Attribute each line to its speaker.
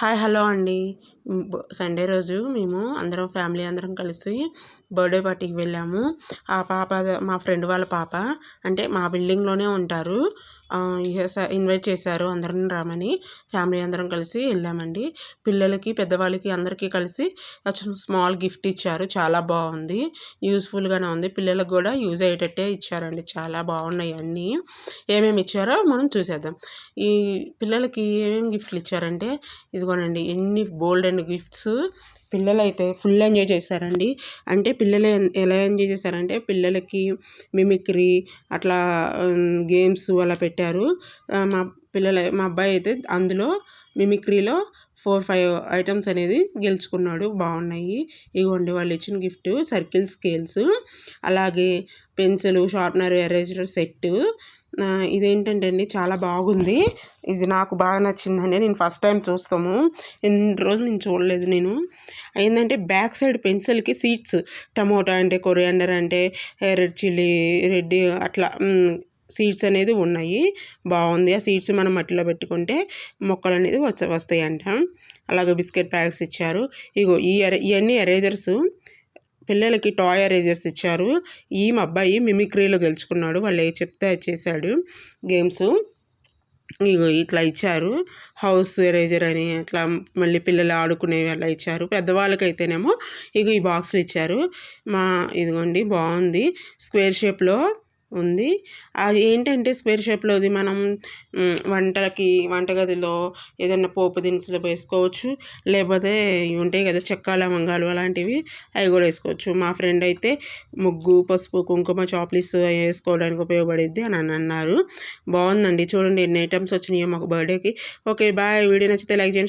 Speaker 1: Hi hello అండి. Sunday రోజు మేము ఫ్యామిలీ అందరం కలిసి బర్త్డే పార్టీకి వెళ్ళాము. ఆ పాప మా ఫ్రెండ్ వాళ్ళ పాప, అంటే మా బిల్డింగ్లోనే ఉంటారు. ఇన్వైట్ చేశారు అందరం రమ్మని. ఫ్యామిలీ అందరం కలిసి వెళ్ళామండి. పిల్లలకి పెద్దవాళ్ళకి అందరికీ కలిసి స్మాల్ గిఫ్ట్ ఇచ్చారు. చాలా బాగుంది, యూస్ఫుల్గానే ఉంది. పిల్లలకు కూడా యూజ్ అయ్యేటట్టే ఇచ్చారండి. చాలా బాగున్నాయి అన్నీ. ఏమేమి ఇచ్చారో మనం చూసేద్దాం. ఈ పిల్లలకి ఏమేమి గిఫ్ట్లు ఇచ్చారంటే ఇదిగోనండి, ఎన్ని బోల్డ్ అండ్ గిఫ్ట్స్. పిల్లలైతే ఫుల్ ఎంజాయ్ చేశారండి. అంటే పిల్లలు ఎలా ఎంజాయ్ చేశారంటే పిల్లలకి మిమిక్రీ అట్లా గేమ్స్ అలా పెట్టారు. మా అబ్బాయి అయితే అందులో మిమిక్రీలో 4-5 ఐటమ్స్ అనేది గెలుచుకున్నాడు. బాగున్నాయి. ఇగోండి వాళ్ళు ఇచ్చిన గిఫ్ట్ సర్కిల్ స్కేల్స్, అలాగే పెన్సిల్, షార్ప్నర్, ఎరేజర్ సెట్. ఇదేంటంటే అండి చాలా బాగుంది. ఇది నాకు బాగా నచ్చిందండి. నేను ఫస్ట్ టైం చూస్తాము, ఎన్ని రోజులు నేను చూడలేదు. నేను ఏంటంటే బ్యాక్ సైడ్ పెన్సిల్కి సీడ్స్, టమోటా అంటే, కొరియాండర్ అంటే, రెడ్ చిల్లీ, రెడ్ అట్లా సీడ్స్ అనేది ఉన్నాయి. బాగుంది. ఆ సీడ్స్ మనం మట్టిలో పెట్టుకుంటే మొక్కలు అనేది వస్తాయంట. అలాగే బిస్కెట్ ప్యాకెట్స్ ఇచ్చారు. ఇగో ఇవన్నీ ఎరేజర్స్. పిల్లలకి టాయ్ ఎరేజర్స్ ఇచ్చారు. మా అబ్బాయి మిమిక్రీలో గెలుచుకున్నాడు. వాళ్ళు ఏ చెప్తే అది చేశాడు గేమ్స్. ఇగో ఇట్లా ఇచ్చారు. హౌస్ ఎరేజర్ అని అట్లా మళ్ళీ పిల్లలు ఆడుకునేవి అలా ఇచ్చారు. పెద్దవాళ్ళకైతేనేమో ఈ బాక్సులు ఇచ్చారు. ఇదిగోండి బాగుంది. స్క్వేర్ షేప్లో ఉంది. అది ఏంటంటే స్క్వేర్ షేప్లోది మనం వంటగదిలో ఏదైనా పోపు దినుసులు వేసుకోవచ్చు, లేకపోతే ఇవి ఉంటాయి కదా చెక్క లవంగాలు అలాంటివి, అవి కూడా వేసుకోవచ్చు. మా ఫ్రెండ్ అయితే ముగ్గు, పసుపు, కుంకుమ, చాక్లెట్స్ వేసుకోవడానికి ఉపయోగపడిద్ది అని అన్నారు. బాగుందండి. చూడండి ఎన్ని ఐటమ్స్ వచ్చినాయో మాకు బర్త్డేకి. Okay bye. వీడియో నచ్చితే లైక్ చేయండి.